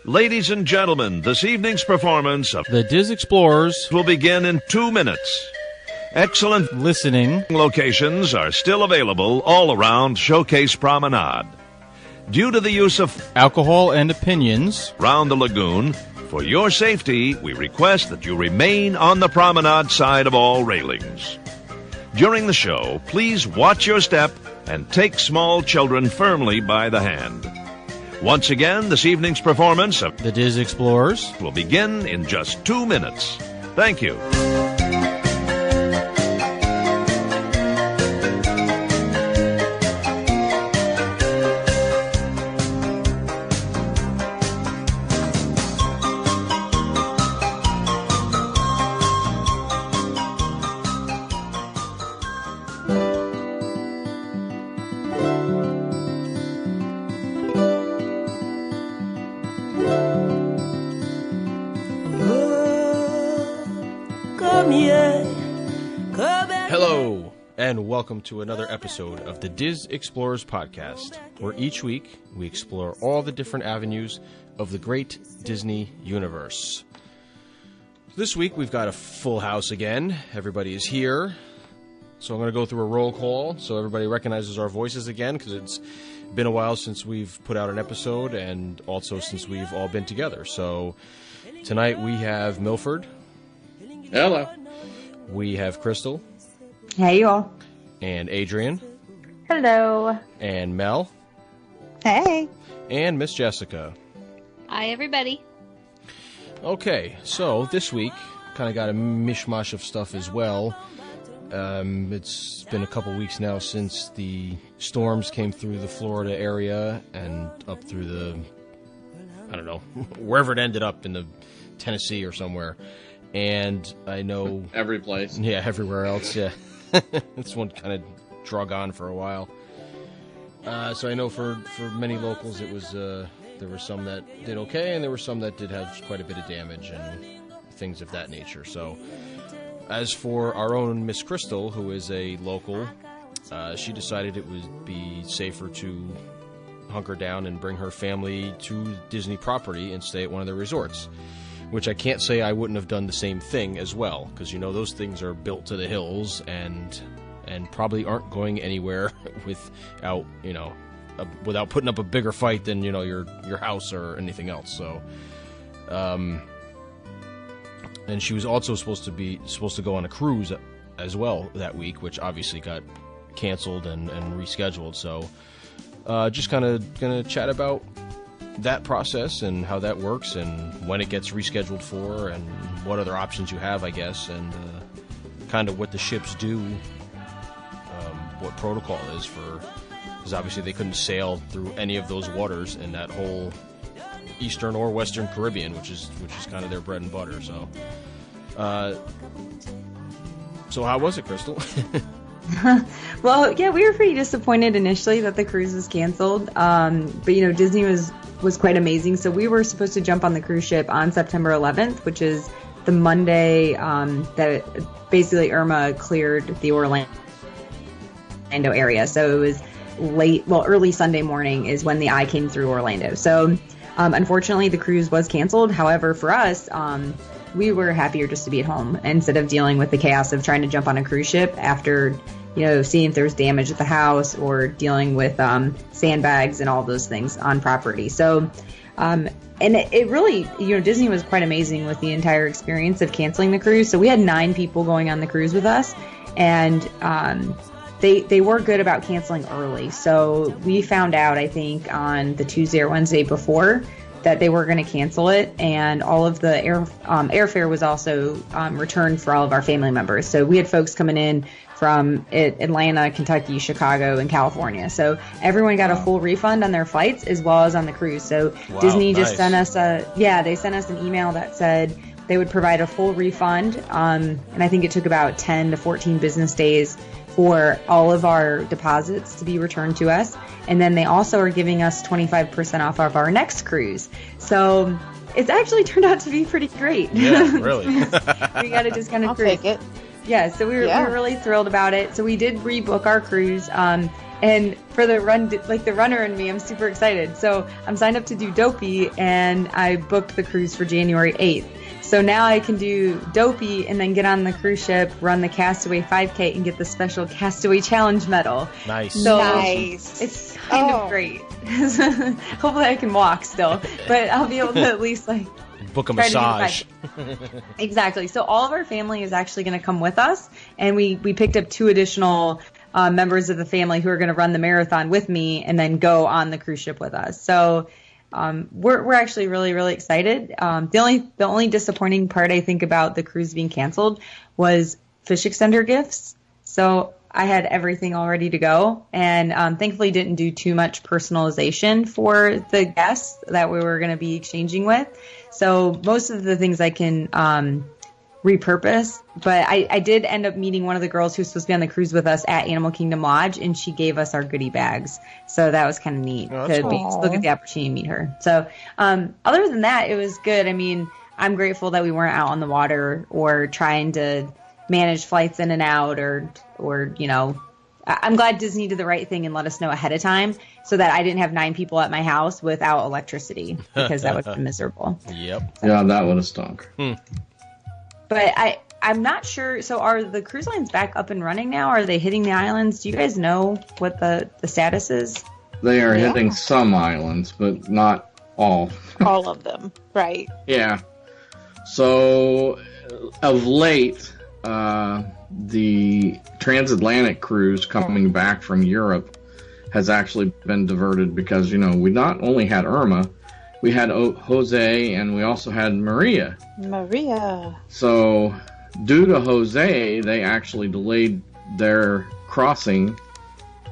Ladies and gentlemen, this evening's performance of The Diz Explorers will begin in 2 minutes. Excellent listening locations are still available all around Showcase Promenade. Due to the use of alcohol and opinions around the lagoon, for your safety, we request that you remain on the promenade side of all railings. During the show, please watch your step and take small children firmly by the hand. Once again, this evening's performance of The Diz Explorers will begin in just 2 minutes. Thank you. Hello, and welcome to another episode of the Diz Explorers podcast, where each week we explore all the different avenues of the great Disney universe. This week we've got a full house again. Everybody is here. So I'm going to go through a roll call so everybody recognizes our voices again, because it's been a while since we've put out an episode and also since we've all been together. So tonight we have Milford. Hello. We have Crystal. Hey, y'all. And Adrianne. Hello. And Mel. Hey. And Miss Jessica. Hi, everybody. Okay, so this week kind of got a mishmash of stuff as well. It's been a couple weeks now since the storms came through the Florida area and up through the, I don't know, wherever it ended up in the Tennessee or somewhere. And I know... Every place. Yeah, everywhere else, yeah. This one kind of drug on for a while. So I know for many locals it was... there were some that did okay, and there were some that did have quite a bit of damage and things of that nature. So, as for our own Miss Crystal, who is a local, she decided it would be safer to hunker down and bring her family to Disney property and stay at one of their resorts. Which I can't say I wouldn't have done the same thing as well, because, you know, those things are built to the hills and probably aren't going anywhere without, you know, without putting up a bigger fight than, you know, your house or anything else. So, and she was also supposed to go on a cruise as well that week, which obviously got canceled and rescheduled. So, just kind of gonna chat about that process and how that works and when it gets rescheduled for and what other options you have, I guess, and kind of what the ships do, what protocol is for, because obviously they couldn't sail through any of those waters in that whole Eastern or Western Caribbean, which is kind of their bread and butter. So, so how was it, Crystal? Well, yeah, we were pretty disappointed initially that the cruise was canceled. But, you know, Disney was quite amazing. So we were supposed to jump on the cruise ship on September 11th, which is the Monday that basically Irma cleared the Orlando area. So it was early Sunday morning is when the eye came through Orlando. So unfortunately, the cruise was canceled. However, for us, we were happier just to be at home instead of dealing with the chaos of trying to jump on a cruise ship after, you know, seeing if there's damage at the house or dealing with sandbags and all those things on property. So, and it really, you know, Disney was quite amazing with the entire experience of canceling the cruise. So we had 9 people going on the cruise with us, and they were good about canceling early. So we found out, I think, on the Tuesday or Wednesday before that they were going to cancel it, and all of the airfare was also returned for all of our family members. So we had folks coming in from Atlanta, Kentucky, Chicago, and California. So everyone got a full refund on their flights as well as on the cruise. So wow, Disney just sent us they sent us an email that said they would provide a full refund. And I think it took about 10 to 14 business days for all of our deposits to be returned to us. And then they also are giving us 25% off of our next cruise. So it's actually turned out to be pretty great. Yeah, really. We got to just kind of I'll take it. Yeah, so we were really thrilled about it. So we did rebook our cruise. And for the run, like the runner in me, I'm super excited. So I'm signed up to do Dopey, and I booked the cruise for January 8th. So now I can do Dopey and then get on the cruise ship, run the Castaway 5K, and get the special Castaway Challenge medal. Nice. So Nice. it's kind of great. Hopefully I can walk still, but I'll be able to at least like book a massage. Exactly. So all of our family is actually going to come with us, and we picked up 2 additional members of the family who are going to run the marathon with me and then go on the cruise ship with us. So we're actually really, really excited. The only disappointing part I think about the cruise being canceled was fish extender gifts. So I had everything all ready to go, and thankfully didn't do too much personalization for the guests that we were going to be exchanging with. So most of the things I can repurpose, but I did end up meeting one of the girls who's supposed to be on the cruise with us at Animal Kingdom Lodge, and she gave us our goodie bags. So that was kind of neat to still get the opportunity to meet her. So other than that, it was good. I mean, I'm grateful that we weren't out on the water or trying to manage flights in and out or you know, I'm glad Disney did the right thing and let us know ahead of time so that I didn't have 9 people at my house without electricity, because that would have been miserable. Yep. Yeah, that would have stunk. But I'm not sure. So are the cruise lines back up and running now? Are they hitting the islands? Do you guys know what the status is? They are hitting some islands, but not all. All of them, right? Yeah. So, of late, the transatlantic cruise coming back from Europe has actually been diverted because, you know, we not only had Irma, we had Jose, and we also had Maria. So, due to Jose, they actually delayed their crossing,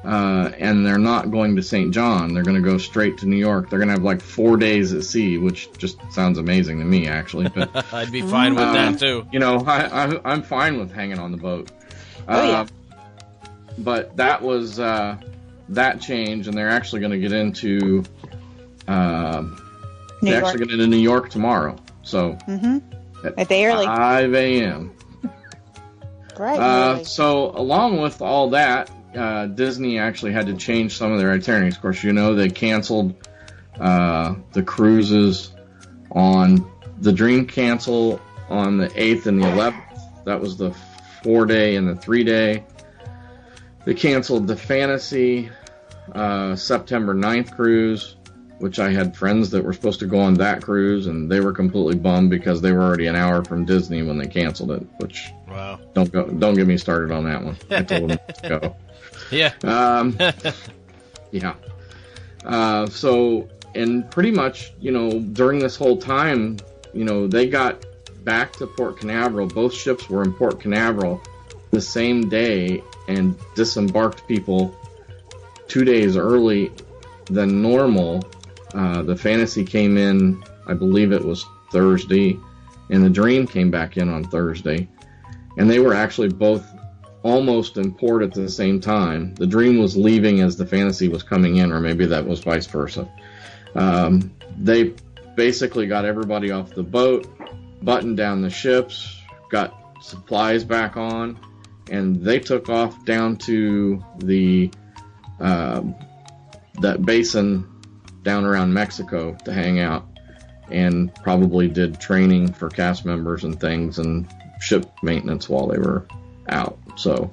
and they're not going to St. John. They're going to go straight to New York. They're going to have like 4 days at sea, which just sounds amazing to me, actually. But I'd be fine with that, too. You know, I'm fine with hanging on the boat. But that was that change, and they're actually going to get into New York tomorrow. So a day early, 5 a.m. Right. So along with all that, Disney actually had to change some of their itineraries. Of course, you know, they canceled the cruises on the Dream cancel on the 8th and the 11th. That was the 4-day and the 3-day. They canceled the Fantasy September 9th cruise, which I had friends that were supposed to go on that cruise, and they were completely bummed because they were already an hour from Disney when they canceled it. Which, wow, don't get me started on that one. I told them to go. Yeah. Yeah. So, and pretty much, you know, during this whole time, you know, they got back to Port Canaveral. Both ships were in Port Canaveral the same day and disembarked people 2 days early than normal. The Fantasy came in, I believe it was Thursday, and the Dream came back in on Thursday. And they were actually both almost in port at the same time. The Dream was leaving as the Fantasy was coming in, or maybe that was vice versa. They basically got everybody off the boat, buttoned down the ships, got supplies back on, and they took off down to the that basin down around Mexico to hang out, and probably did training for cast members and things and ship maintenance while they were out. So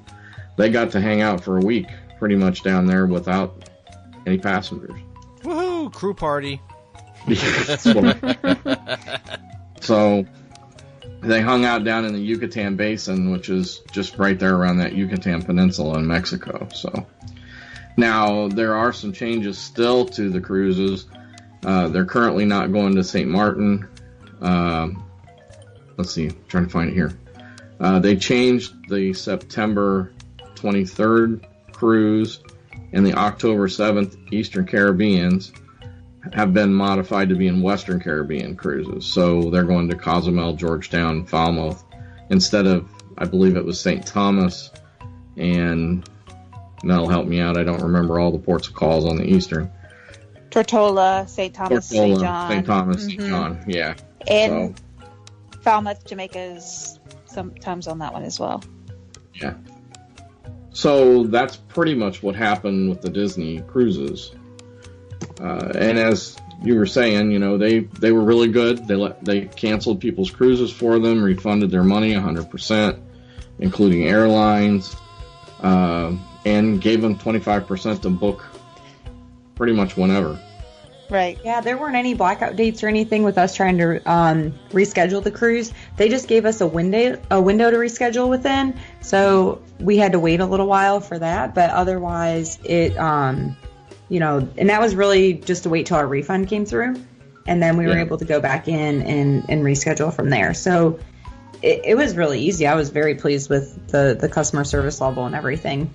they got to hang out for a week pretty much down there without any passengers. Woohoo! Crew party. So they hung out down in the Yucatan Basin, which is just right there around that Yucatan Peninsula in Mexico. So now there are some changes still to the cruises. They're currently not going to St. Martin. Let's see, I'm trying to find it here. They changed the September 23rd cruise, and the October 7th Eastern Caribbeans have been modified to be in Western Caribbean cruises. So they're going to Cozumel, Georgetown, Falmouth, instead of, I believe it was St. Thomas, and Mel, help me out, I don't remember all the ports of calls on the Eastern. Tortola, St. Thomas, St. John. St. Thomas, St. John, yeah. And Falmouth, Jamaica's sometimes on that one as well. Yeah. So that's pretty much what happened with the Disney cruises. And as you were saying, they were really good. They canceled people's cruises for them, refunded their money 100%, including airlines, and gave them 25% to book pretty much whenever. Right. Yeah, there weren't any blackout dates or anything with us trying to reschedule the cruise. They just gave us a window to reschedule within, so we had to wait a little while for that. But otherwise, it, and that was really just to wait till our refund came through, and then we were able to go back in and reschedule from there. So it was really easy. I was very pleased with the customer service level and everything.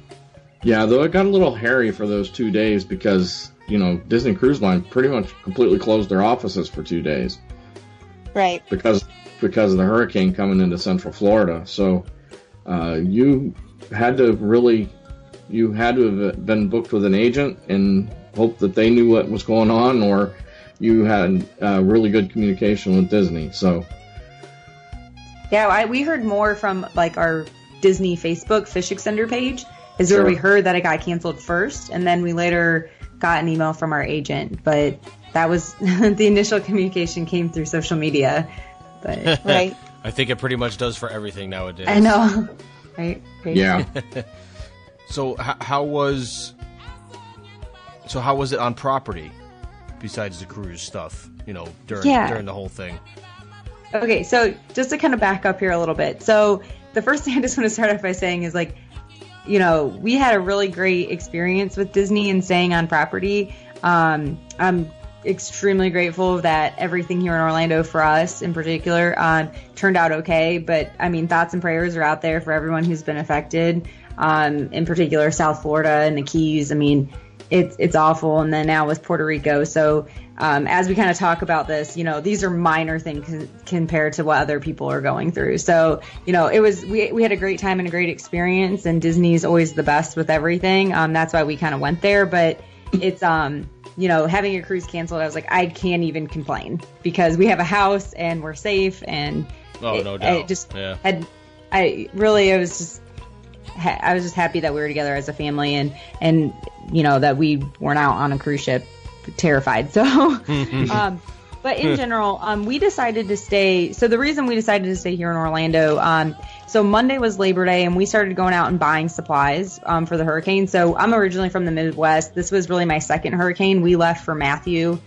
Yeah, though it got a little hairy for those 2 days because Disney Cruise Line pretty much completely closed their offices for 2 days. Right. Because of the hurricane coming into Central Florida. So you had to have been booked with an agent and hope that they knew what was going on, or you had really good communication with Disney. So yeah, we heard more from our Disney Facebook Fish Extender page is where we heard that it got canceled first, and then we later got an email from our agent. But that was the initial communication came through social media. But right. I think it pretty much does for everything nowadays. I know. Right? Yeah. So how was it on property besides the cruise stuff, during the whole thing? Okay, so just to kind of back up here a little bit. So the first thing I just want to start off by saying is we had a really great experience with Disney and staying on property. I'm extremely grateful that everything here in Orlando for us in particular turned out okay. But thoughts and prayers are out there for everyone who's been affected. In particular, South Florida and the Keys. It's awful. And then now with Puerto Rico. So as we kind of talk about this, these are minor things compared to what other people are going through. So, we had a great time and a great experience, and Disney's always the best with everything. That's why we kind of went there. But it's, having a cruise canceled, I was like, I can't even complain because we have a house and we're safe. And no doubt. I was just happy that we were together as a family and that we weren't out on a cruise ship terrified. So, but in general, we decided to stay. So the reason we decided to stay here in Orlando, so Monday was Labor Day and we started going out and buying supplies, for the hurricane. So I'm originally from the Midwest. This was really my second hurricane. We left for Matthew,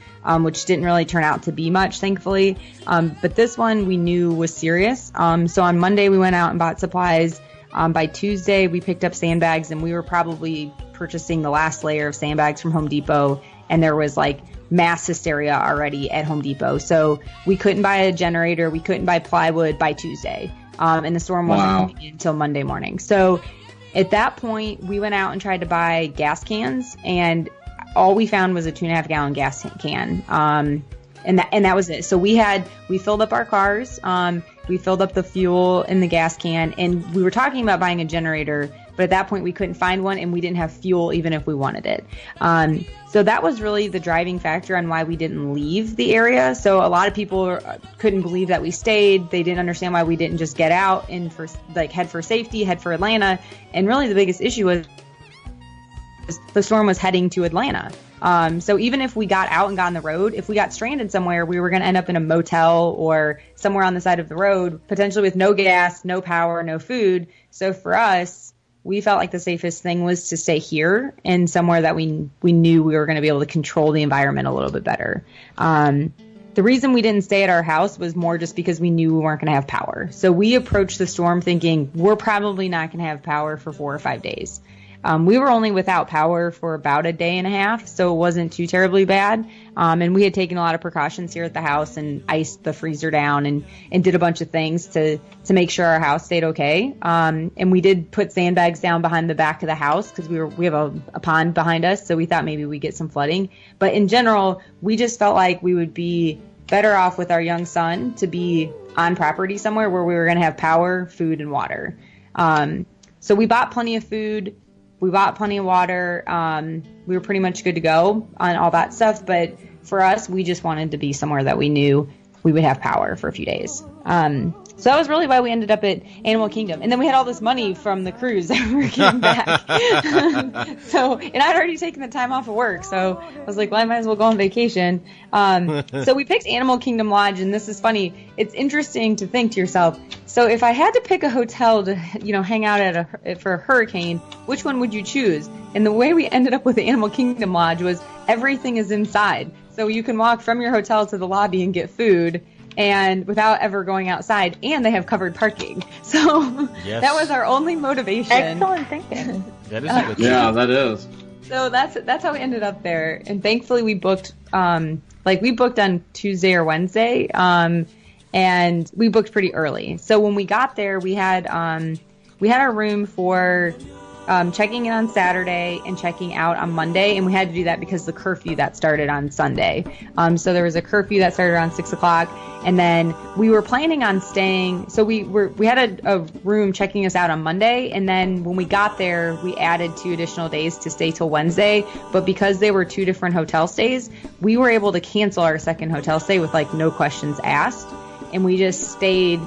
which didn't really turn out to be much, thankfully. But this one we knew was serious. So on Monday we went out and bought supplies. By Tuesday, we picked up sandbags, and we were probably purchasing the last layer of sandbags from Home Depot, and there was mass hysteria already at Home Depot. So we couldn't buy a generator, we couldn't buy plywood by Tuesday, and the storm wasn't coming in until Monday morning. So at that point, we went out and tried to buy gas cans, and all we found was a 2.5 gallon gas can. And that was it. So we filled up our cars. We filled up the fuel in the gas can, and we were talking about buying a generator, but at that point we couldn't find one, and we didn't have fuel even if we wanted it. So that was really the driving factor on why we didn't leave the area. So a lot of people couldn't believe that we stayed. They didn't understand why we didn't just get out and head for safety, head for Atlanta. And really the biggest issue was the storm was heading to Atlanta. So even if we got out and got on the road, if we got stranded somewhere, we were going to end up in a motel or somewhere on the side of the road, potentially with no gas, no power, no food. So for us, we felt like the safest thing was to stay here and somewhere that we knew we were going to be able to control the environment a little bit better. The reason we didn't stay at our house was more just because we knew we weren't going to have power. So we approached the storm thinking we're probably not going to have power for 4 or 5 days. We were only without power for about a day and a half, so it wasn't too terribly bad. And we had taken a lot of precautions here at the house and iced the freezer down and did a bunch of things to make sure our house stayed okay. And we did put sandbags down behind the back of the house because we have a pond behind us, so we thought maybe we'd get some flooding. But in general, we just felt like we would be better off with our young son to be on property somewhere where we were going to have power, food, and water. So we bought plenty of food. We bought plenty of water. We were pretty much good to go on all that stuff. But for us, we just wanted to be somewhere that we knew we would have power for a few days. So that was really why we ended up at Animal Kingdom. And then we had all this money from the cruise that we came back. And I'd already taken the time off of work. So I was like, well, I might as well go on vacation. So we picked Animal Kingdom Lodge. And this is funny. It's interesting to think to yourself, so if I had to pick a hotel to, hang out for a hurricane, which one would you choose? And the way we ended up with the Animal Kingdom Lodge was everything is inside. So you can walk from your hotel to the lobby and get food, and without ever going outside, and they have covered parking. So yes. That was our only motivation. Excellent thinking. That is a good Yeah, that is. So that's how we ended up there. And thankfully we booked we booked on Tuesday or Wednesday, and we booked pretty early. So when we got there, we had our room for checking in on Saturday and checking out on Monday, and we had to do that because the curfew that started on Sunday. So there was a curfew that started around 6 o'clock, and then we were planning on staying. So we had a room checking us out on Monday, and then when we got there, we added 2 additional days to stay till Wednesday. But because they were 2 different hotel stays, we were able to cancel our second hotel stay with no questions asked, and we just stayed.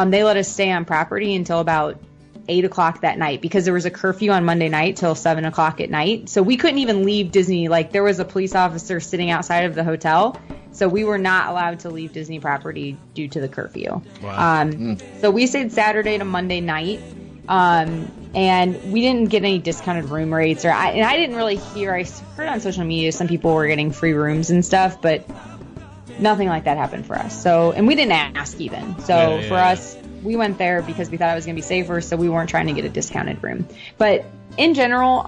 They let us stay on property until about 8 o'clock that night because there was a curfew on Monday night till 7 o'clock at night. So we couldn't even leave Disney. There was a police officer sitting outside of the hotel. So we were not allowed to leave Disney property due to the curfew. Wow. So we stayed Saturday to Monday night. And we didn't get any discounted room rates. I didn't really hear. I heard on social media some people were getting free rooms and stuff, but nothing like that happened for us. So, and we didn't ask even. So for us, we went there because we thought it was going to be safer, so we weren't trying to get a discounted room. But in general,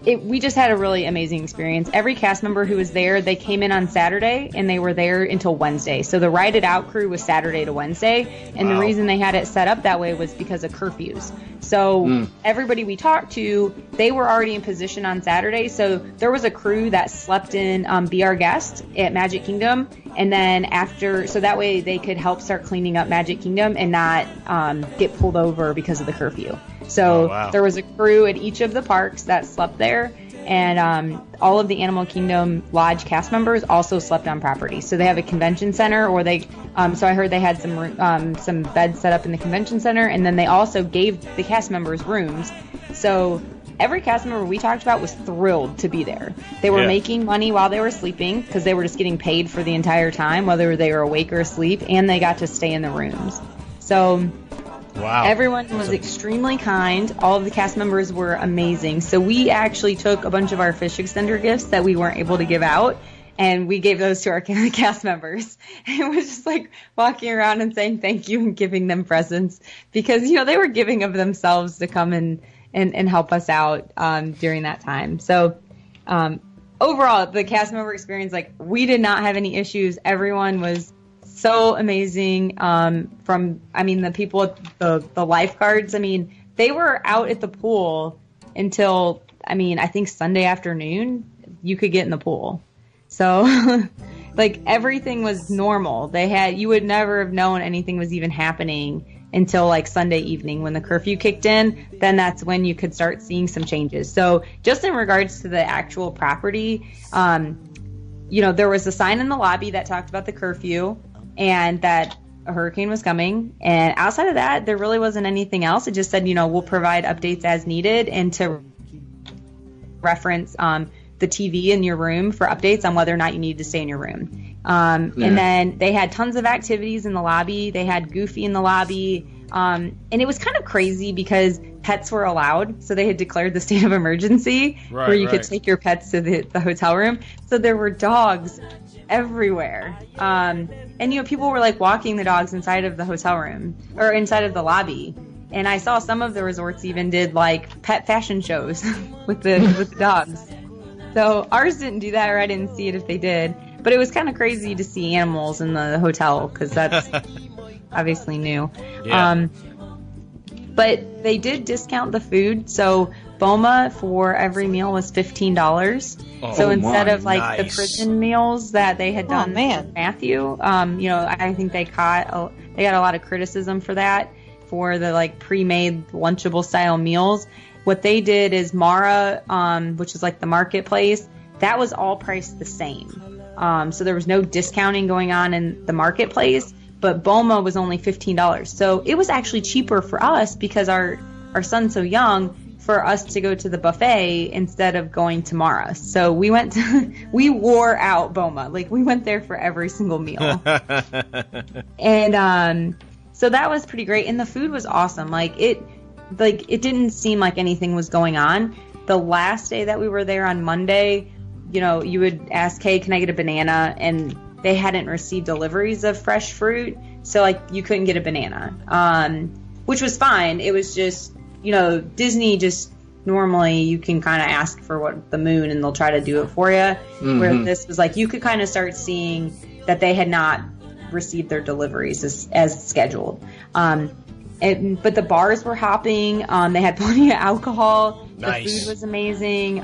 we just had a really amazing experience. Every cast member who was there, they came in on Saturday, and they were there until Wednesday. So the Ride It Out crew was Saturday to Wednesday, and the reason they had it set up that way was because of curfews. So everybody we talked to, they were already in position on Saturday. So there was a crew that slept in Be Our Guest at Magic Kingdom, and then so that way they could help start cleaning up Magic Kingdom and not get pulled over because of the curfew. So there was a crew at each of the parks that slept there, and all of the Animal Kingdom Lodge cast members also slept on property. So they have a convention center, or so I heard they had some beds set up in the convention center, and then they also gave the cast members rooms. So every cast member we talked about was thrilled to be there. They were making money while they were sleeping because they were just getting paid for the entire time, whether they were awake or asleep, and they got to stay in the rooms. So everyone was extremely kind. All of the cast members were amazing. So we actually took a bunch of our fish extender gifts that we weren't able to give out, and we gave those to our cast members. It was just walking around and saying thank you and giving them presents because, they were giving of themselves to come and help us out during that time. So overall, the cast member experience, we did not have any issues. Everyone was so amazing. The people at the lifeguards, they were out at the pool until, I think Sunday afternoon, you could get in the pool. So, everything was normal. You would never have known anything was even happening until Sunday evening when the curfew kicked in. Then that's when you could start seeing some changes. So just in regards to the actual property, there was a sign in the lobby that talked about the curfew and that a hurricane was coming. And outside of that, there really wasn't anything else. It just said, we'll provide updates as needed, and to reference the TV in your room for updates on whether or not you need to stay in your room. And then they had tons of activities in the lobby. They had Goofy in the lobby. And it was kind of crazy because pets were allowed. So they had declared the state of emergency where you could take your pets to the hotel room. So there were dogs everywhere. And, people were walking the dogs inside of the hotel room or inside of the lobby. And I saw some of the resorts even did pet fashion shows with the dogs. So ours didn't do that, or I didn't see it if they did. But it was kind of crazy to see animals in the hotel because that's obviously new. Yeah. But they did discount the food. So Boma for every meal was $15. So instead of the prison meals that they had done for Matthew, I think they got a lot of criticism for that, for the pre-made Lunchable style meals. What they did is Mara, which is the marketplace, that was all priced the same. So there was no discounting going on in the marketplace, but Boma was only $15. So it was actually cheaper for us because our son's so young for us to go to the buffet instead of going to Mara. So we wore out Boma. Like we went there for every single meal. And so that was pretty great. And the food was awesome. It didn't seem like anything was going on. The last day that we were there on Monday, you would ask, hey, can I get a banana? And they hadn't received deliveries of fresh fruit. So you couldn't get a banana, which was fine. It was just, Disney just normally you can kind of ask for what the moon and they'll try to do it for you. Mm-hmm. Where this was you could kind of start seeing that they had not received their deliveries as scheduled. But the bars were hopping. They had plenty of alcohol. Nice. The food was amazing.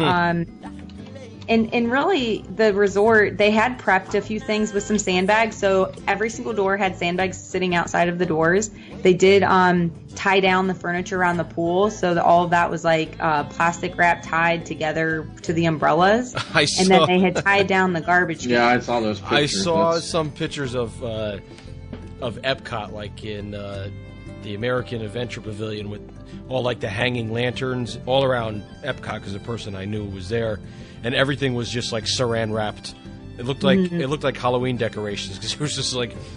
And really, the resort, they had prepped a few things with some sandbags. So every single door had sandbags sitting outside of the doors. They did tie down the furniture around the pool. So all of that was plastic wrap tied together to the umbrellas. And then they had tied down the garbage cans. Yeah, I saw those pictures. I saw some pictures of Epcot, in the American Adventure Pavilion with all the hanging lanterns all around Epcot because the person I knew was there. And everything was just saran wrapped. It looked like Halloween decorations because it was just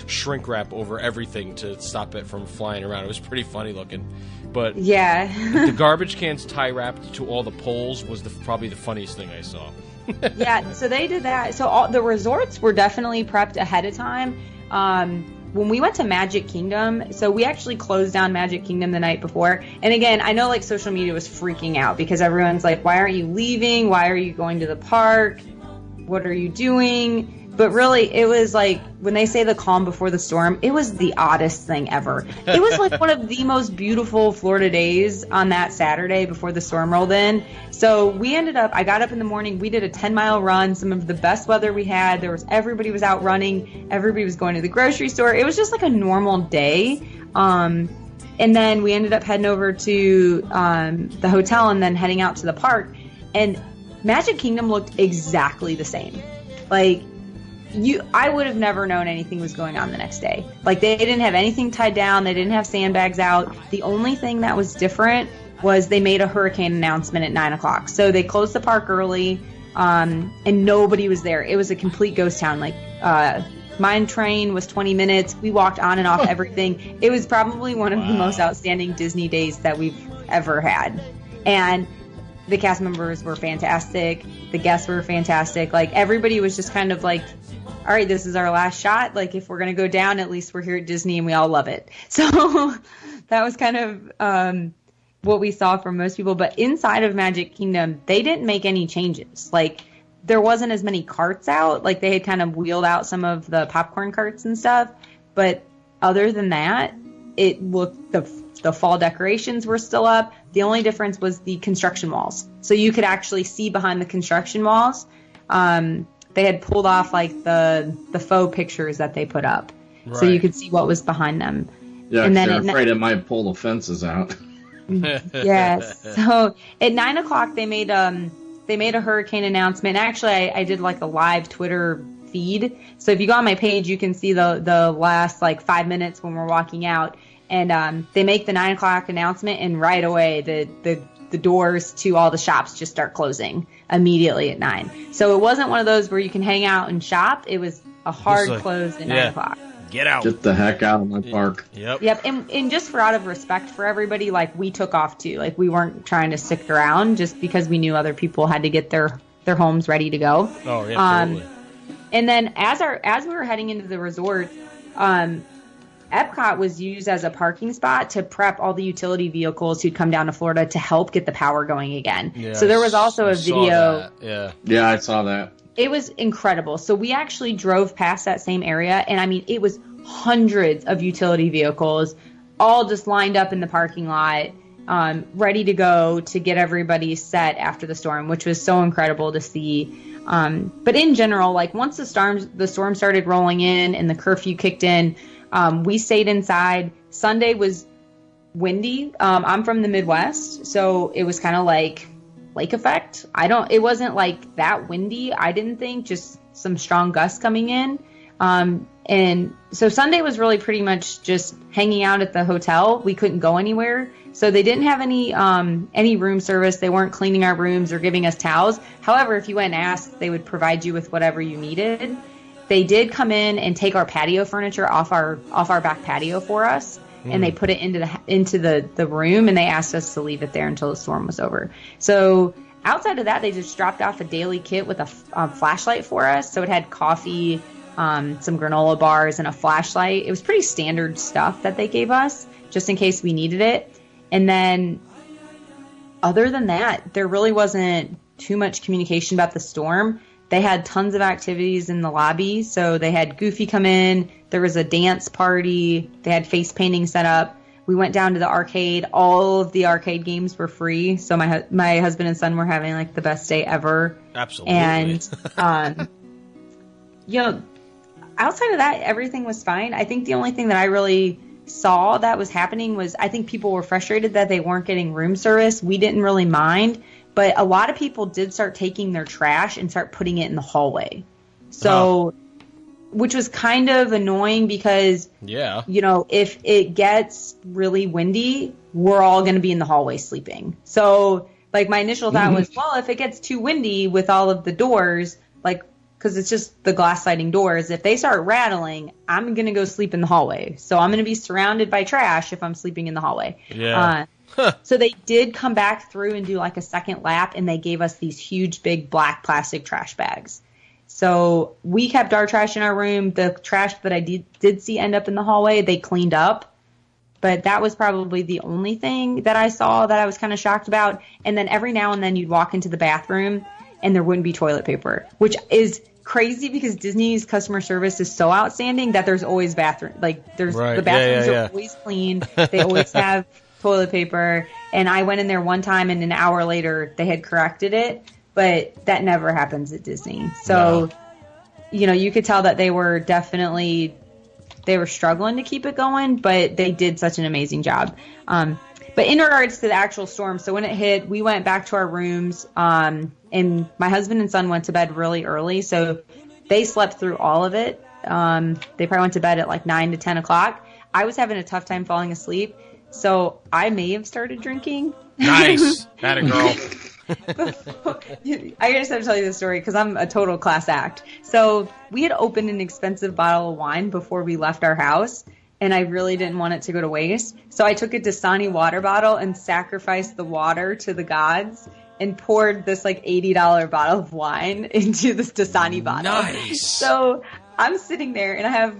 shrink wrap over everything to stop it from flying around. It was pretty funny looking. But yeah, the garbage cans tie wrapped to all the poles was probably the funniest thing I saw. Yeah, so they did that. So all the resorts were definitely prepped ahead of time. When we went to Magic Kingdom, so we actually closed down Magic Kingdom the night before. And again, I know social media was freaking out because everyone's why aren't you leaving? Why are you going to the park? What are you doing? But really, it was when they say the calm before the storm, it was the oddest thing ever. It was one of the most beautiful Florida days on that Saturday before the storm rolled in. So I got up in the morning, we did a 10-mile run, some of the best weather we had. Everybody was out running, everybody was going to the grocery store. It was just a normal day. And then we ended up heading over to the hotel and then heading out to the park. And Magic Kingdom looked exactly the same. I would have never known anything was going on the next day. They didn't have anything tied down. They didn't have sandbags out. The only thing that was different was they made a hurricane announcement at 9 o'clock. So they closed the park early, and nobody was there. It was a complete ghost town. Mine train was 20 minutes. We walked on and off everything. It was probably one of the most outstanding Disney days that we've ever had. And the cast members were fantastic. The guests were fantastic. Everybody was just kind of all right, this is our last shot. If we're going to go down, at least we're here at Disney and we all love it. So that was kind of what we saw from most people. But inside of Magic Kingdom, they didn't make any changes. There wasn't as many carts out. They had kind of wheeled out some of the popcorn carts and stuff. But other than that, it looked, the fall decorations were still up. The only difference was the construction walls. So you could actually see behind the construction walls. They had pulled off the faux pictures that they put up, right. So you could see what was behind them. Yeah, and then they're afraid it might pull the fences out. Yes. So at 9 o'clock they made a hurricane announcement. Actually, I did a live Twitter feed. So if you go on my page, you can see the last 5 minutes when we're walking out, and they make the 9 o'clock announcement, and right away the doors to all the shops just start closing immediately at 9. So it wasn't one of those where you can hang out and shop. It was a hard close at 9 o'clock. Get out. Get the heck out of my park. Yep. And just out of respect for everybody, we took off too. We weren't trying to stick around just because we knew other people had to get their homes ready to go. Oh, yeah, totally. And then as we were heading into the resort, Epcot was used as a parking spot to prep all the utility vehicles who'd come down to Florida to help get the power going again. Yeah, so there was also a video. Yeah, I saw that. It was incredible. So we actually drove past that same area, and it was hundreds of utility vehicles all just lined up in the parking lot, ready to go to get everybody set after the storm, which was so incredible to see. But in general, once the storm started rolling in and the curfew kicked in, we stayed inside. Sunday was windy. I'm from the Midwest, so it was kind of lake effect. It wasn't like that windy, I didn't think, just some strong gusts coming in. And so Sunday was really pretty much just hanging out at the hotel. We couldn't go anywhere. So they didn't have any room service. They weren't cleaning our rooms or giving us towels. However, if you went and asked, they would provide you with whatever you needed. They did come in and take our patio furniture off our back patio for us. And they put it into the room, and they asked us to leave it there until the storm was over. So outside of that, they just dropped off a daily kit with a flashlight for us. So it had coffee, some granola bars, and a flashlight. It was pretty standard stuff that they gave us, just in case we needed it. And then other than that, there really wasn't too much communication about the storm. They had tons of activities in the lobby. So they had Goofy come in. There was a dance party. They had face painting set up. We went down to the arcade. All of the arcade games were free. So my husband and son were having like the best day ever. Absolutely. And, outside of that, everything was fine. I think the only thing that I really saw that was happening was I think people were frustrated that they weren't getting room service. We didn't really mind. But a lot of people did start taking their trash and start putting it in the hallway. So, which was kind of annoying because, if it gets really windy, we're all going to be in the hallway sleeping. So, like, my initial thought was, well, if it gets too windy with all of the doors, like, because it's just the glass sliding doors, if they start rattling, I'm going to go sleep in the hallway. So I'm going to be surrounded by trash if I'm sleeping in the hallway. Yeah. So they did come back through and do like a second lap, and they gave us these huge, big black plastic trash bags. So we kept our trash in our room. The trash that I did see end up in the hallway, they cleaned up. But that was probably the only thing that I saw that I was kind of shocked about. And then every now and then you'd walk into the bathroom and there wouldn't be toilet paper, which is crazy because Disney's customer service is so outstanding that there's always bathroom. Like the bathrooms are always clean. They always have toilet paper. And I went in there one time and an hour later they had corrected it, but that never happens at Disney. So, you could tell that they were struggling to keep it going, but they did such an amazing job. But in regards to the actual storm, so when it hit, we went back to our rooms, and my husband and son went to bed really early, so they slept through all of it. They probably went to bed at like 9 to 10 o'clock. I was having a tough time falling asleep, so I may have started drinking. Nice. Atta girl. I just have to tell you this story because I'm a total class act. So we had opened an expensive bottle of wine before we left our house, and I really didn't want it to go to waste. So I took a Dasani water bottle and sacrificed the water to the gods and poured this like $80 bottle of wine into this Dasani bottle. Nice. So I'm sitting there and I have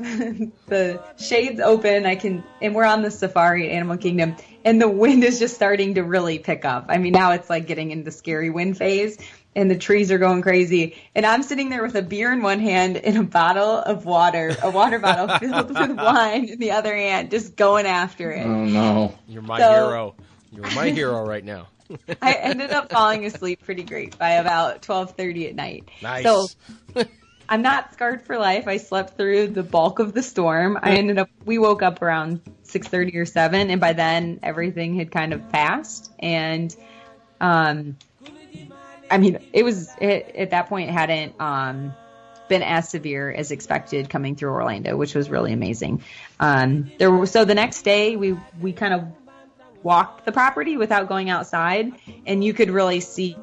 the shades open. And we're on the safari at Animal Kingdom, and the wind is just starting to really pick up. I mean, now it's like getting into scary wind phase, and the trees are going crazy. And I'm sitting there with a beer in one hand and a bottle of water, a water bottle filled with wine in the other hand, just going after it. Oh no! You're my hero. You're my hero right now. I ended up falling asleep pretty great by about 12:30 at night. Nice. So I'm not scarred for life. I slept through the bulk of the storm. We woke up around 6:30 or 7, and by then everything had kind of passed. And, I mean, at that point it hadn't, been as severe as expected coming through Orlando, which was really amazing. So the next day we kind of walked the property without going outside, and you could really see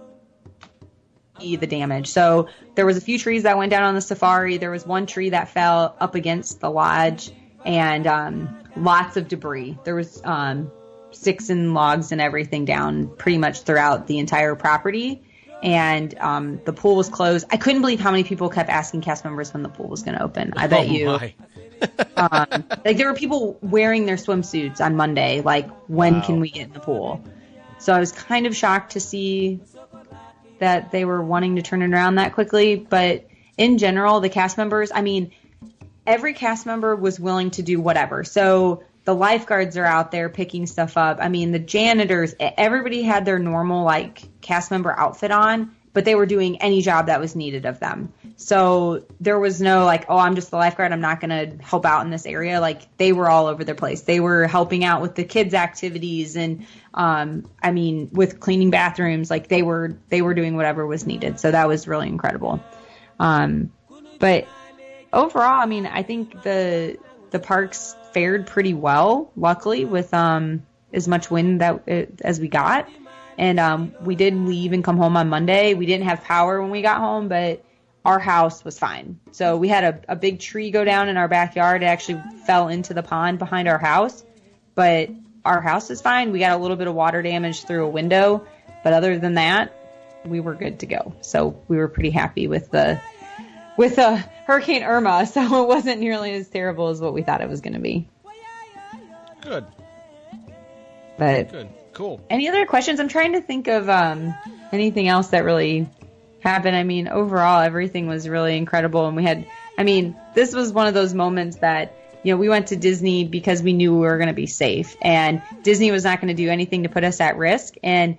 the damage. So there was a few trees that went down on the safari. There was one tree that fell up against the lodge, and lots of debris. There was sticks and logs and everything down pretty much throughout the entire property. And the pool was closed. I couldn't believe how many people kept asking cast members when the pool was going to open. I bet you. Like there were people wearing their swimsuits on Monday. Like, when can we get in the pool? So I was kind of shocked to see that they were wanting to turn it around that quickly. But in general, the cast members, I mean, every cast member was willing to do whatever. So the lifeguards are out there picking stuff up. I mean, the janitors, everybody had their normal, like, cast member outfit on, but they were doing any job that was needed of them. So there was no like, oh, I'm just the lifeguard, I'm not going to help out in this area. Like, they were all over the place. They were helping out with the kids' activities and, with cleaning bathrooms. Like, they were doing whatever was needed. So that was really incredible. But overall, I think the parks fared pretty well, luckily, with as much wind as we got. And we did leave and come home on Monday. We didn't have power when we got home, but our house was fine. So we had a big tree go down in our backyard. It actually fell into the pond behind our house, but our house is fine. We got a little bit of water damage through a window, but other than that, we were good to go. So we were pretty happy with Hurricane Irma. So it wasn't nearly as terrible as what we thought it was going to be. Good. But good. Cool. Any other questions? I'm trying to think of anything else that really happened. Overall, everything was really incredible. And we had, this was one of those moments that, we went to Disney because we knew we were going to be safe. And Disney was not going to do anything to put us at risk. And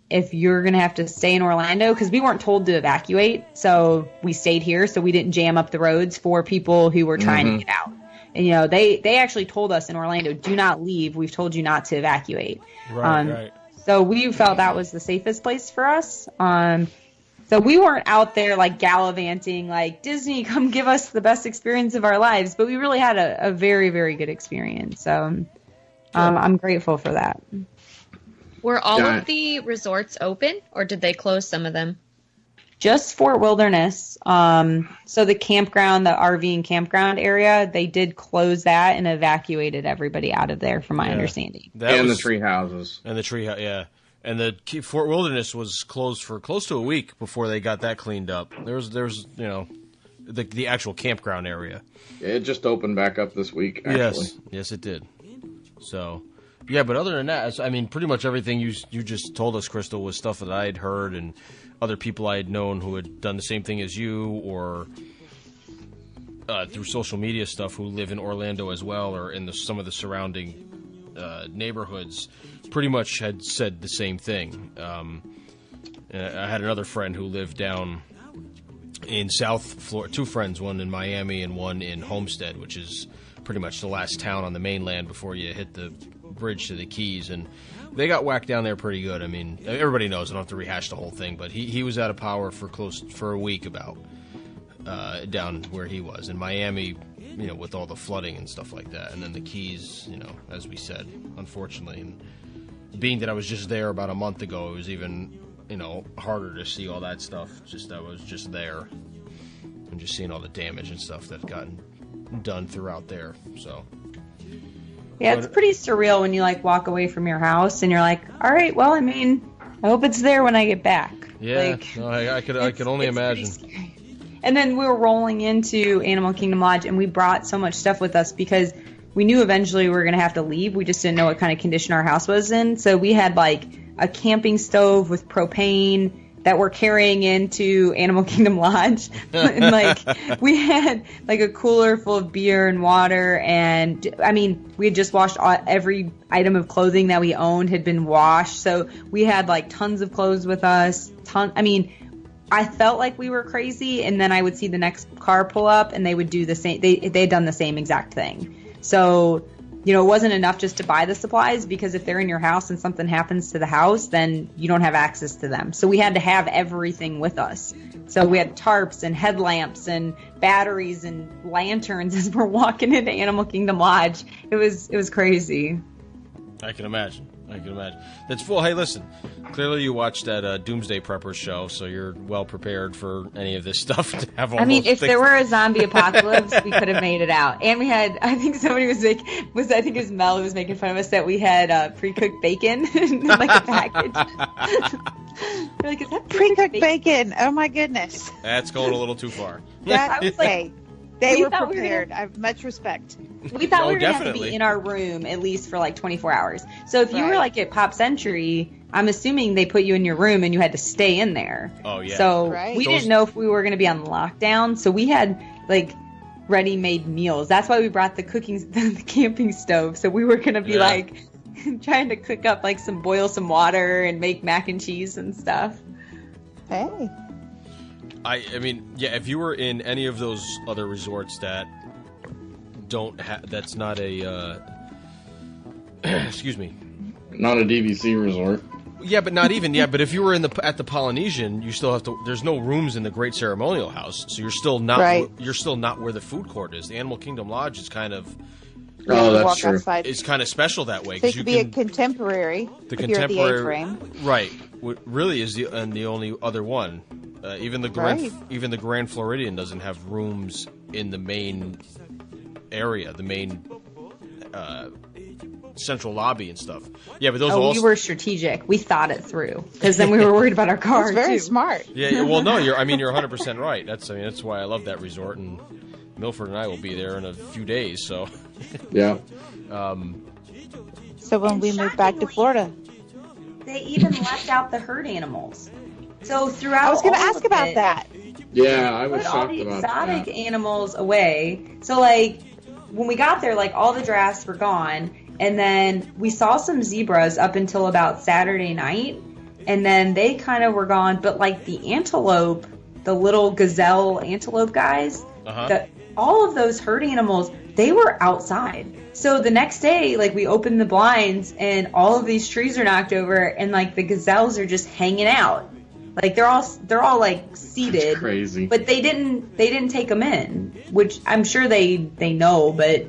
if you're going to have to stay in Orlando, because we weren't told to evacuate, so we stayed here so we didn't jam up the roads for people who were trying to get out. And, they actually told us in Orlando, do not leave. We've told you not to evacuate. Right. So we felt that was the safest place for us. So we weren't out there like gallivanting, like, Disney, come give us the best experience of our lives. But we really had a very, very good experience. So I'm grateful for that. Were all of the resorts open, or did they close some of them? Just Fort Wilderness. So the campground, the RV and campground area, they did close that and evacuated everybody out of there, from my understanding. The tree houses. And the tree house, yeah. And the Fort Wilderness was closed for close to a week before they got that cleaned up. There's the actual campground area. It just opened back up this week, actually. Yes, it did. So, yeah, but other than that, pretty much everything you just told us, Crystal, was stuff that I had heard and other people I had known who had done the same thing as you, or through social media stuff, who live in Orlando as well, or in some of the surrounding neighborhoods, pretty much had said the same thing. I had another friend who lived down in South Florida, two friends, one in Miami and one in Homestead, which is pretty much the last town on the mainland before you hit the bridge to the Keys, and they got whacked down there pretty good. Everybody knows, I don't have to rehash the whole thing, but he was out of power for a week about down where he was. In Miami, with all the flooding and stuff like that, and then the Keys, as we said, unfortunately. And being that I was just there about a month ago, it was even, harder to see all that stuff. I was just there and just seeing all the damage and stuff that gotten done throughout there. So yeah, it's pretty surreal when you walk away from your house and you're like, all right, well, I hope it's there when I get back. Yeah, I could only imagine. And then we were rolling into Animal Kingdom Lodge, and we brought so much stuff with us because we knew eventually we were going to have to leave. We just didn't know what kind of condition our house was in. So we had a camping stove with propane that we're carrying into Animal Kingdom Lodge. And we had a cooler full of beer and water. And we had just washed every item of clothing that we owned had been washed. So we had tons of clothes with us. I felt like we were crazy, and then I would see the next car pull up, and they would do the same. They had done the same exact thing. So, it wasn't enough just to buy the supplies, because if they're in your house and something happens to the house, then you don't have access to them. So we had to have everything with us. So we had tarps and headlamps and batteries and lanterns as we're walking into Animal Kingdom Lodge. It was crazy. I can imagine. That's full. Hey, listen. Clearly, you watched that Doomsday Preppers show, so you're well prepared for any of this stuff to have all those if things. there were a zombie apocalypse, we could have made it out. And we had, I think somebody I think it was Mel who was making fun of us, that we had pre-cooked bacon in a package. We're like, is that pre-cooked bacon? Oh my goodness. That's going a little too far. That was they were prepared. I have much respect. We thought we were going to have to be in our room at least for 24 hours. So if you were at Pop Century, I'm assuming they put you in your room and you had to stay in there. Oh, yeah. So we didn't know if we were going to be on lockdown. So we had ready-made meals. That's why we brought the camping stove. So we were going to be trying to cook up boil some water and make mac and cheese and stuff. Hey. I mean, yeah, if you were in any of those other resorts that that's not a, excuse me. Not a DVC resort. Yeah, but not even. Yeah, but if you were at the Polynesian, you still have to. There's no rooms in the Great Ceremonial House, so you're still not. Right. You're still not where the food court is. The Animal Kingdom Lodge is kind of. Oh, that's true. Outside. It's kind of special that way. So you could be a contemporary. The if you're at contemporary, the A-frame. right? What really is the only other one. Even the Grand Floridian doesn't have rooms in the main area, the main central lobby and stuff. Yeah, but those we were strategic. We thought it through because then we were worried about our car. It's very too. smart. Yeah. Well, no, you're 100% right. That's why I love that resort, and Milford and I will be there in a few days. So. Yeah. So when we move back to Florida, they even left out the herd animals. So throughout, I was going to ask about that. Yeah, I was put all shocked the about exotic that. animals away. So like when we got there, like all the giraffes were gone, and then we saw some zebras up until about Saturday night, and then they kind of were gone. But like the antelope, the little gazelle antelope guys, all of those herd animals, they were outside. So the next day, like we opened the blinds and all of these trees are knocked over, and like the gazelles are just hanging out. Like they're all like seated. That's crazy. But they didn't take them in, which I'm sure they know. But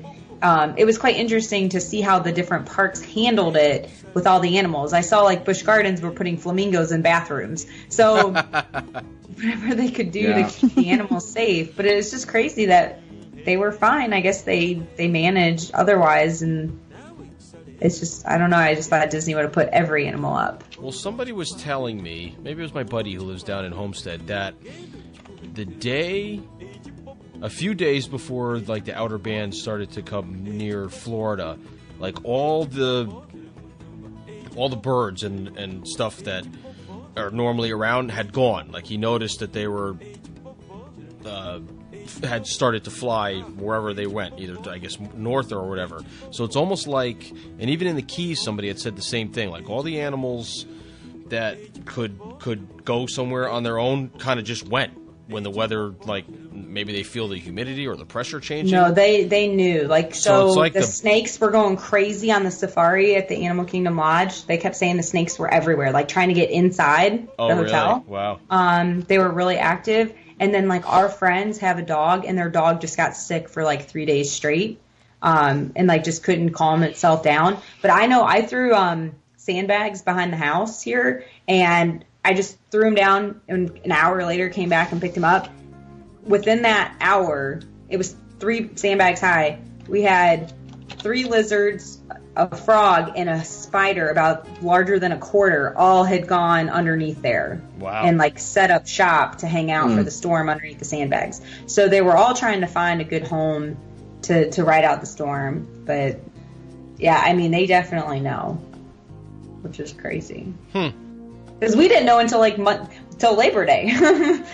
it was quite interesting to see how the different parks handled it with all the animals. I saw like Busch Gardens were putting flamingos in bathrooms, so whatever they could do to keep the animals safe. But it was just crazy that they were fine. I guess they managed otherwise, and it's just, I don't know. I just thought Disney would have put every animal up. Well, somebody was telling me, maybe it was my buddy who lives down in Homestead, that a few days before like the outer bands started to come near Florida, like all the birds and stuff that are normally around had gone. Like he noticed that they were had started to fly wherever they went, either I guess north or whatever. So it's almost like, and even in the Keys, somebody had said the same thing. Like all the animals that could go somewhere on their own kind of just went when the weather, like maybe they feel the humidity or the pressure changing. No, they knew. Like so it's like the snakes were going crazy on the safari at the Animal Kingdom Lodge. They kept saying the snakes were everywhere, like trying to get inside the hotel. Really? Wow. They were really active. And then, like, our friends have a dog, and their dog just got sick for, like, 3 days straight, and, like, just couldn't calm itself down. But I know I threw sandbags behind the house here, and I just threw them down, and an hour later came back and picked them up. Within that hour, it was 3 sandbags high. We had 3 lizards, a frog, and a spider about larger than a quarter all had gone underneath there. Wow. And like set up shop to hang out for the storm underneath the sandbags. So they were all trying to find a good home to ride out the storm. But yeah, I mean, they definitely know, which is crazy. Because we didn't know until like till Labor Day. And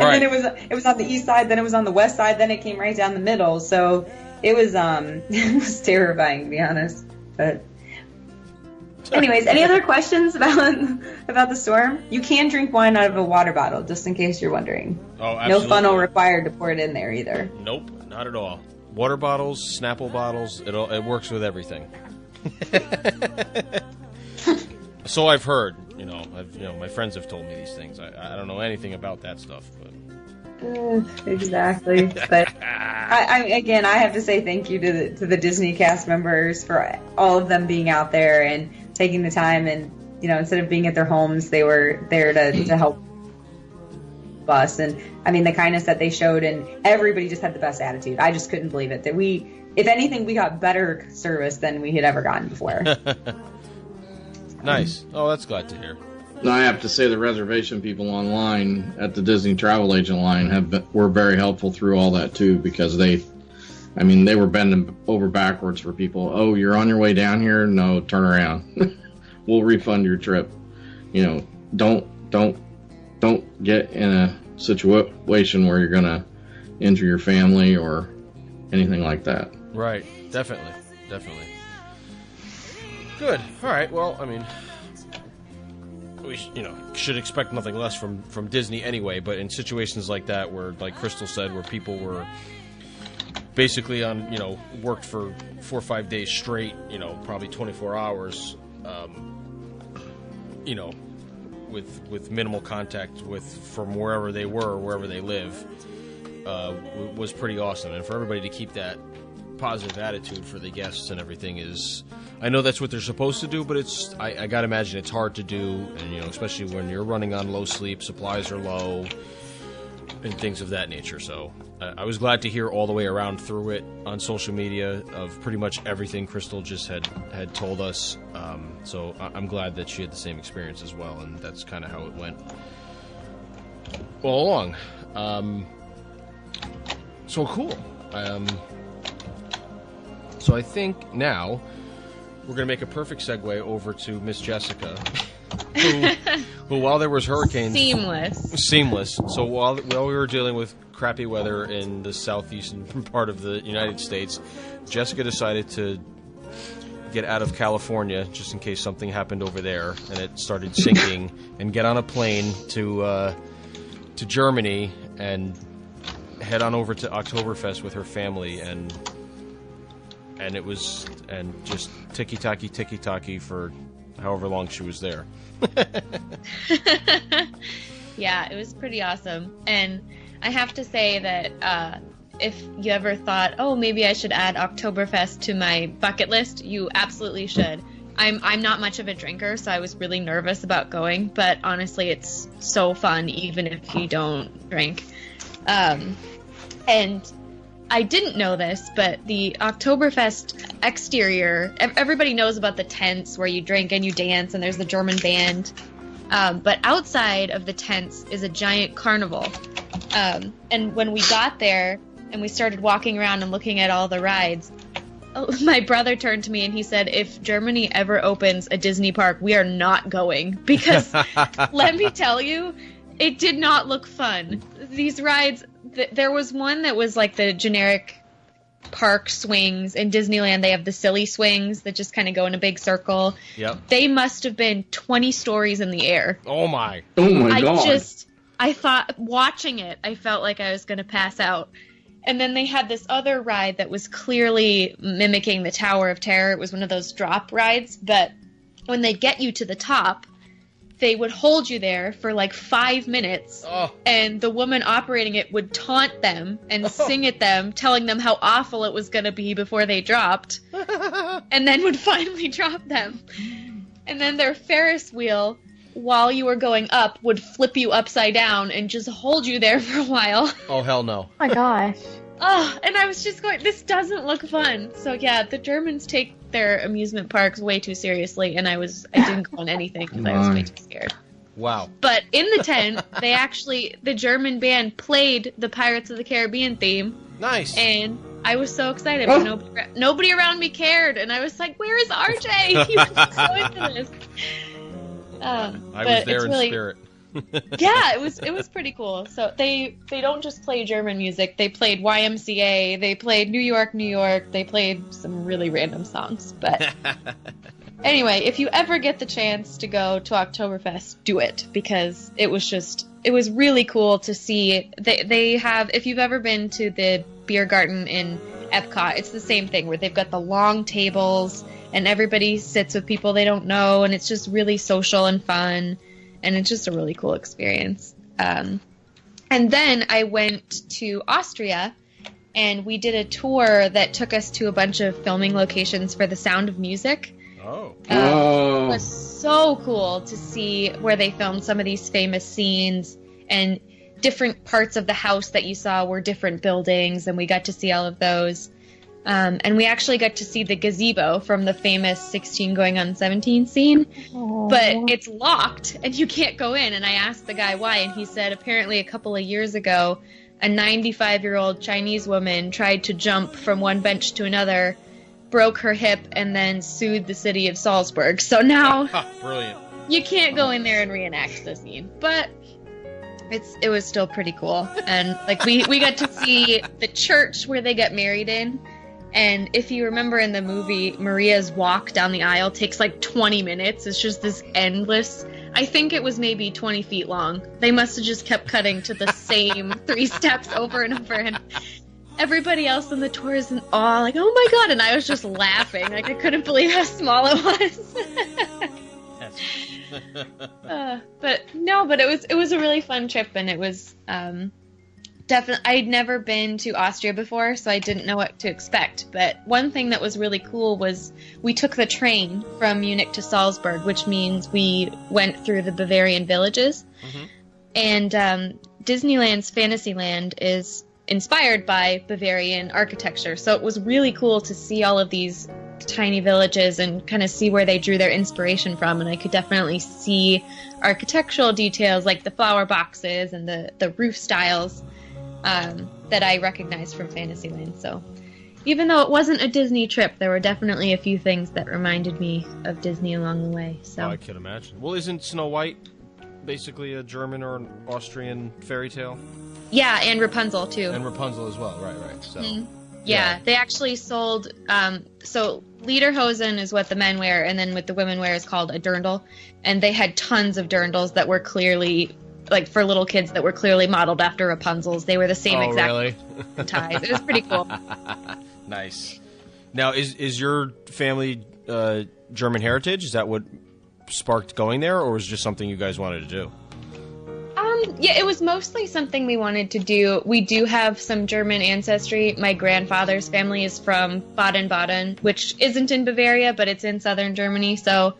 then it was on the east side, then it was on the west side, then it came right down the middle. So it was it was terrifying, to be honest. But anyways, any other questions about the storm? You can drink wine out of a water bottle, just in case you're wondering. Oh, absolutely. No funnel required to pour it in there either. Nope, not at all. Water bottles, Snapple bottles, it works with everything. So I've heard. My friends have told me these things. I don't know anything about that stuff, but. Exactly. But I have to say thank you to the Disney cast members for all of them being out there and taking the time, and instead of being at their homes, they were there to help us. And I mean, the kindness that they showed, and everybody just had the best attitude. I just couldn't believe it that if anything, we got better service than we had ever gotten before. Nice. Oh, that's glad to hear. No, I have to say the reservation people online at the Disney travel agent line were very helpful through all that too, because they were bending over backwards for people. Oh, you're on your way down here? No, turn around. We'll refund your trip. Don't get in a situation where you're gonna injure your family or anything like that. Right. Definitely. Good. All right. Well, we should expect nothing less from Disney anyway. But in situations like that, where, like Crystal said, where people were basically on, worked for 4 or 5 days straight, probably 24 hours, with minimal contact from wherever they were, wherever they live, was pretty awesome. And for everybody to keep that positive attitude for the guests and everything I know that's what they're supposed to do, but I gotta imagine it's hard to do, and especially when you're running on low sleep, supplies are low, and things of that nature. So I was glad to hear all the way around through it on social media of pretty much everything Crystal just had told us. So I'm glad that she had the same experience as well, and that's kind of how it went all along. So cool. So I think now we're going to make a perfect segue over to Miss Jessica, who while there was hurricanes... Seamless. So while we were dealing with crappy weather in the southeastern part of the United States, Jessica decided to get out of California, just in case something happened over there, and it started sinking, and get on a plane to Germany and head on over to Oktoberfest with her family, and just ticky-tacky for however long she was there. Yeah, it was pretty awesome. And I have to say that if you ever thought, oh, maybe I should add Oktoberfest to my bucket list, you absolutely should. I'm not much of a drinker, so I was really nervous about going, but honestly, it's so fun even if you don't drink. And I didn't know this, but the Oktoberfest exterior, everybody knows about the tents where you drink and you dance, and there's the German band. But outside of the tents is a giant carnival. And when we got there and we started walking around and looking at all the rides, my brother turned to me and he said, if Germany ever opens a Disney park, we are not going. Because let me tell you, it did not look fun. These rides, there was one that was like the generic park swings. In Disneyland, they have the silly swings that just kind of go in a big circle. Yep. They must have been 20 stories in the air. Oh my God. I thought, watching it, I felt like I was going to pass out. And then they had this other ride that was clearly mimicking the Tower of Terror. It was one of those drop rides, but when they get you to the top, they would hold you there for like 5 minutes, and the woman operating it would taunt them and sing at them, telling them how awful it was going to be before they dropped, and then would finally drop them. And then their Ferris wheel, while you were going up, would flip you upside down and just hold you there for a while. Oh, hell no. Oh my gosh. Oh, and I was just going, this doesn't look fun. So yeah, the Germans take their amusement parks way too seriously, and I didn't go on anything because I was way too scared. Wow. But in the tent, the German band played the Pirates of the Caribbean theme. Nice. And I was so excited, but nobody around me cared, and I was like, where is RJ? He was so into this. I was there in spirit. Yeah, it was pretty cool. So they don't just play German music. They played YMCA. They played New York, New York. They played some really random songs. But anyway, if you ever get the chance to go to Oktoberfest, do it, because it was really cool to see. They have, if you've ever been to the beer garden in Epcot, it's the same thing where they've got the long tables and everybody sits with people they don't know, and it's just really social and fun. And it's just a really cool experience. And then I went to Austria, and we did a tour that took us to a bunch of filming locations for The Sound of Music. It was so cool to see where they filmed some of these famous scenes, and different parts of the house that you saw were different buildings, and we got to see all of those. And we actually got to see the gazebo from the famous 16 going on 17 scene. Aww. But it's locked and you can't go in. And I asked the guy why, and he said apparently a couple of years ago, a 95-year-old Chinese woman tried to jump from one bench to another, broke her hip, and then sued the city of Salzburg. So now brilliant. You can't go in there and reenact the scene. But it was still pretty cool. And like we got to see the church where they got married in. And if you remember in the movie, Maria's walk down the aisle takes like 20 minutes. It's just this endless I think it was maybe 20 feet long. They must have just kept cutting to the same 3 steps over and over, and everybody else on the tour is in awe, like, oh my god, and I was just laughing. Like, I couldn't believe how small it was. But it was a really fun trip, and it was definitely, I'd never been to Austria before, so I didn't know what to expect. But one thing that was really cool was we took the train from Munich to Salzburg, which means we went through the Bavarian villages. Mm-hmm. And Disneyland's Fantasyland is inspired by Bavarian architecture, so it was really cool to see all of these tiny villages and kind of see where they drew their inspiration from. And I could definitely see architectural details like the flower boxes and the roof styles that I recognized from Fantasyland. So even though it wasn't a Disney trip, there were definitely a few things that reminded me of Disney along the way. So I can imagine. Well, isn't Snow White basically a German or an Austrian fairy tale? Yeah, and Rapunzel too. And Rapunzel as well, right. So Yeah, they actually sold, so lederhosen is what the men wear, and then what the women wear is called a dirndl. And they had tons of dirndls that were clearly, like, for little kids that were clearly modeled after Rapunzel's. They were the same exact really? ties. It was pretty cool. Nice. Now, is your family German heritage? Is that what sparked going there, or was it just something you guys wanted to do? Yeah, it was mostly something we wanted to do. We do have some German ancestry. My grandfather's family is from Baden-Baden, which isn't in Bavaria, but it's in southern Germany. So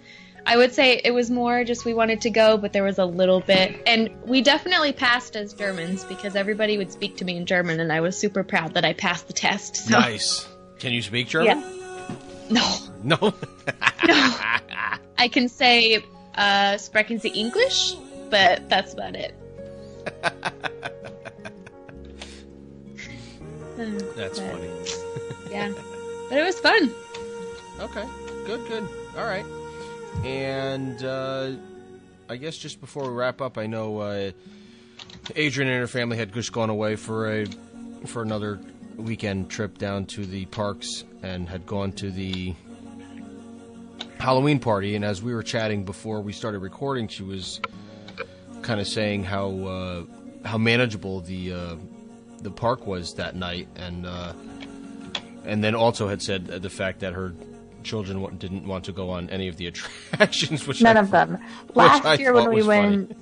I would say it was more just we wanted to go, but there was a little bit. And we definitely passed as Germans because everybody would speak to me in German, and I was super proud that I passed the test. So. Nice. Can you speak German? Yeah. No. No? No. I can say, sprechen Sie English? But that's about it. That's funny. Yeah. But it was fun. Okay. Good. All right. And I guess just before we wrap up, I know Adrianne and her family had just gone away for another weekend trip down to the parks and had gone to the Halloween party. And as we were chatting before we started recording, she was kind of saying how manageable the park was that night, and then also had said the fact that her children didn't want to go on any of the attractions. Which None of them. Last year when we went,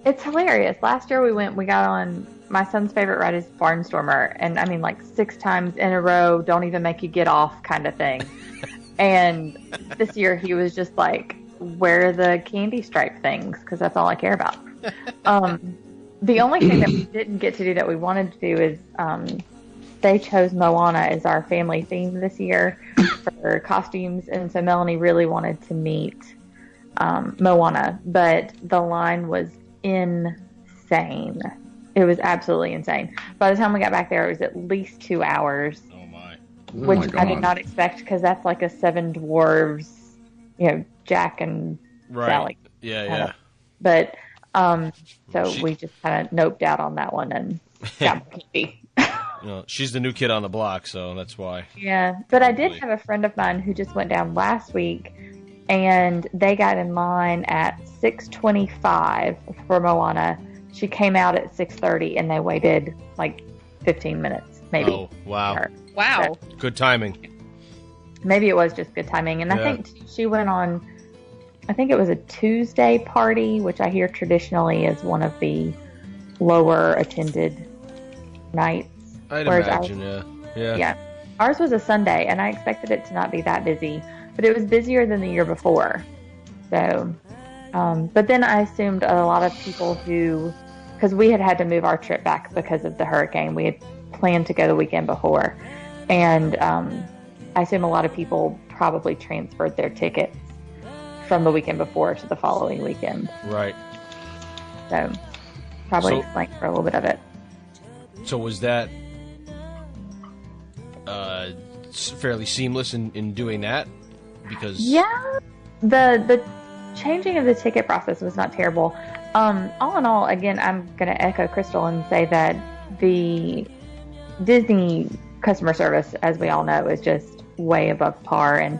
it's hilarious. Last year we got on, my son's favorite ride is Barnstormer, and I mean, like 6 times in a row, don't even make you get off kind of thing. And this year he was just like, wear the candy stripe things because that's all I care about. The only thing that we didn't get to do that we wanted to do is they chose Moana as our family theme this year for costumes, and so Melanie really wanted to meet Moana, but the line was insane. It was absolutely insane. By the time we got back there, it was at least 2 hours. Oh my! Which I did not expect because that's like a 7 dwarves, Jack and Sally. Yeah. But so we just kind of noped out on that one and got candy. She's the new kid on the block, so that's why. Yeah, but I did have a friend of mine who just went down last week, and they got in line at 6:25 for Moana. She came out at 6:30, and they waited like 15 minutes, maybe. Oh, wow. Wow. So, good timing. Maybe it was just good timing. And I think she went on, I think it was a Tuesday party, which I hear traditionally is one of the lower attended nights. I'd imagine, Yeah. Ours was a Sunday, and I expected it to not be that busy, but it was busier than the year before. So, but then I assumed a lot of people because we had to move our trip back because of the hurricane. We had planned to go the weekend before, and I assume a lot of people probably transferred their tickets from the weekend before to the following weekend. Right. So, probably explain for a little bit of it. So was that fairly seamless in doing that? Because the changing of the ticket process was not terrible. All in all, again, I'm going to echo Crystal and say that the Disney customer service, as we all know, is just way above par, and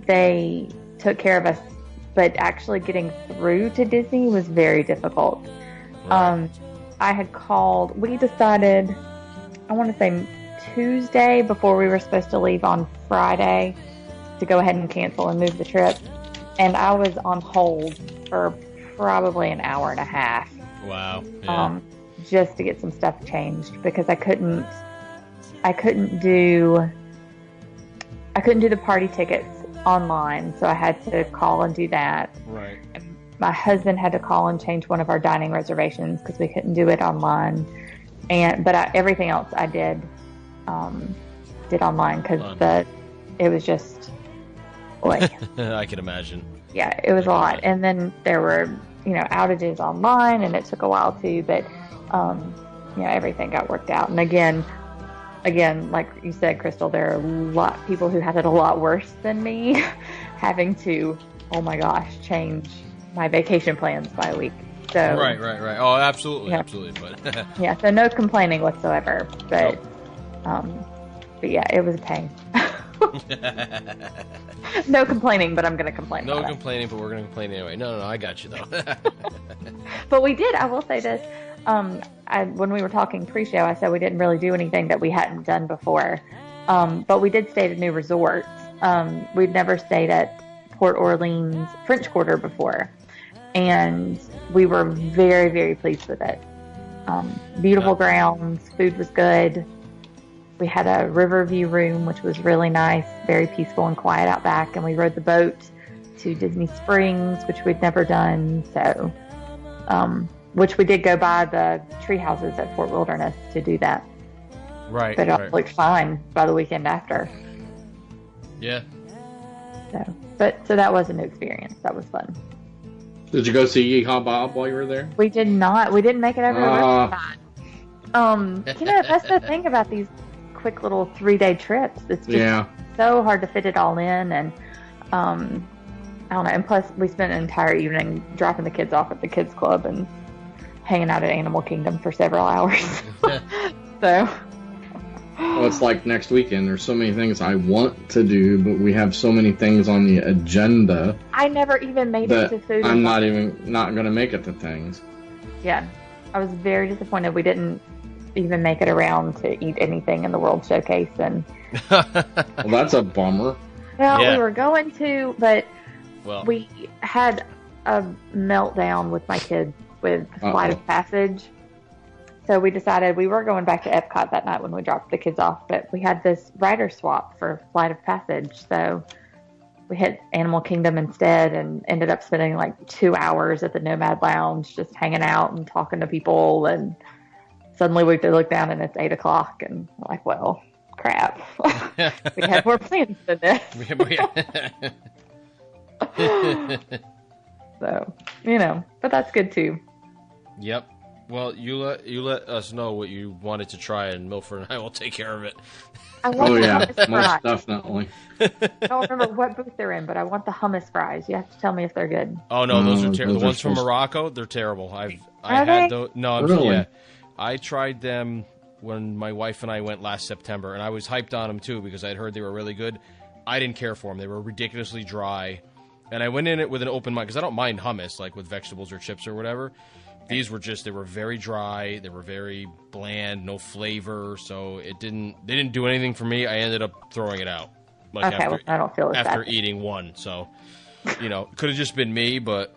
they took care of us but actually getting through to Disney was very difficult. Right. I had called, we decided, I want to say Tuesday before we were supposed to leave on Friday to go ahead and cancel and move the trip. And I was on hold for probably an hour and a half. Wow. Yeah. Just to get some stuff changed because I couldn't do the party tickets online, so I had to call and do that. Right. And my husband had to call and change one of our dining reservations because we couldn't do it online. But everything else I did online because it was just like I can imagine. Yeah, it was a lot. And then there were outages online, and it took a while too. But everything got worked out. And again, like you said, Crystal, there are a lot of people who had it a lot worse than me, having to, oh my gosh, change my vacation plans by a week. So right. Oh, absolutely, absolutely. But yeah, so no complaining whatsoever. But yeah, it was a pain. No complaining, but I'm going to complain. No complaining, but we're going to complain anyway. No, I got you though. But we did. I will say this. When we were talking pre-show, I said we didn't really do anything that we hadn't done before. But we did stay at a new resort. We'd never stayed at Port Orleans French Quarter before. And we were very, very pleased with it. Beautiful grounds. Food was good. We had a river view room, which was really nice, very peaceful and quiet out back. And we rode the boat to Disney Springs, which we'd never done. So, which we did go by the tree houses at Fort Wilderness to do that. Right. But it looked fine by the weekend after. Yeah. So that was a new experience. That was fun. Did you go see Yeehaw Bob while you were there? We did not. We didn't make it over the restaurant. That's the thing about these quick little 3-day trips. It's just so hard to fit it all in, and I don't know. And plus, we spent an entire evening dropping the kids off at the kids club and hanging out at Animal Kingdom for several hours. So, well, it's like next weekend. There's so many things I want to do, but we have so many things on the agenda. I never even made it to food. I'm not going to make it to things. Yeah, I was very disappointed we didn't even make it around to eat anything in the World Showcase. And well, that's a bummer. Well, we were going to, but we had a meltdown with my kids with Flight of Passage. So we decided we were going back to Epcot that night when we dropped the kids off, but we had this rider swap for Flight of Passage. So we hit Animal Kingdom instead and ended up spending like 2 hours at the Nomad Lounge just hanging out and talking to people. And suddenly we look down and it's 8 o'clock and we're like, well, crap. We had more plans than this. So, but that's good too. Yep. Well, you let us know what you wanted to try, and Milford and I will take care of it. Most definitely. I don't remember what booth they're in, but I want the hummus fries. You have to tell me if they're good. Oh no, those are terrible. The ones from Morocco, they're terrible. I had those. No, really? I tried them when my wife and I went last September, and I was hyped on them too because I'd heard they were really good. I didn't care for them; they were ridiculously dry, and I went in it with an open mind because I don't mind hummus, like with vegetables or chips or whatever. These were they were very dry. They were very bland, no flavor. So they didn't do anything for me. I ended up throwing it out. Like I don't feel after eating one. So, could have just been me, but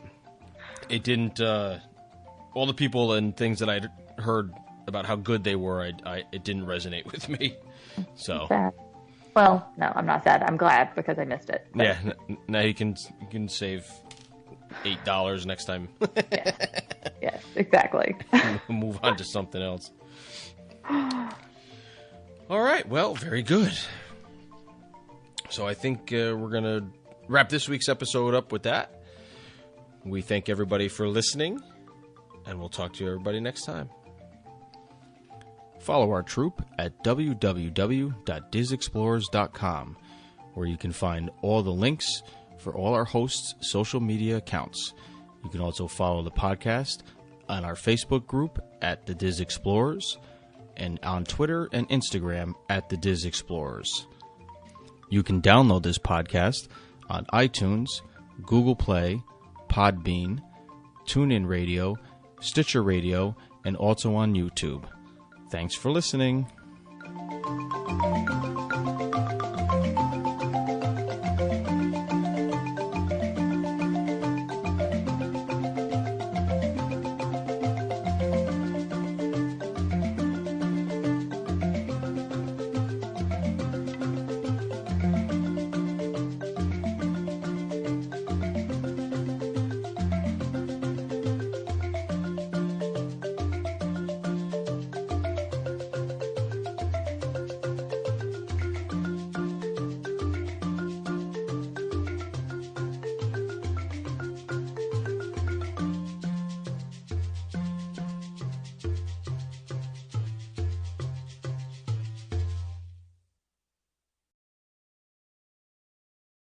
it didn't. All the people and things that I'd heard about how good they were, it didn't resonate with me. So. Sad. Well, no, I'm not sad. I'm glad because I missed it. But. Yeah. Now you can save $8 next time. Yes, exactly. Move on to something else. All right. Well, very good. So I think we're going to wrap this week's episode up with that. We thank everybody for listening, and we'll talk to everybody next time. Follow our troupe at www.dizexplorers.com, where you can find all the links for all our hosts' social media accounts. You can also follow the podcast on our Facebook group at The Diz Explorers and on Twitter and Instagram at The Diz Explorers. You can download this podcast on iTunes, Google Play, Podbean, TuneIn Radio, Stitcher Radio, and also on YouTube. Thanks for listening.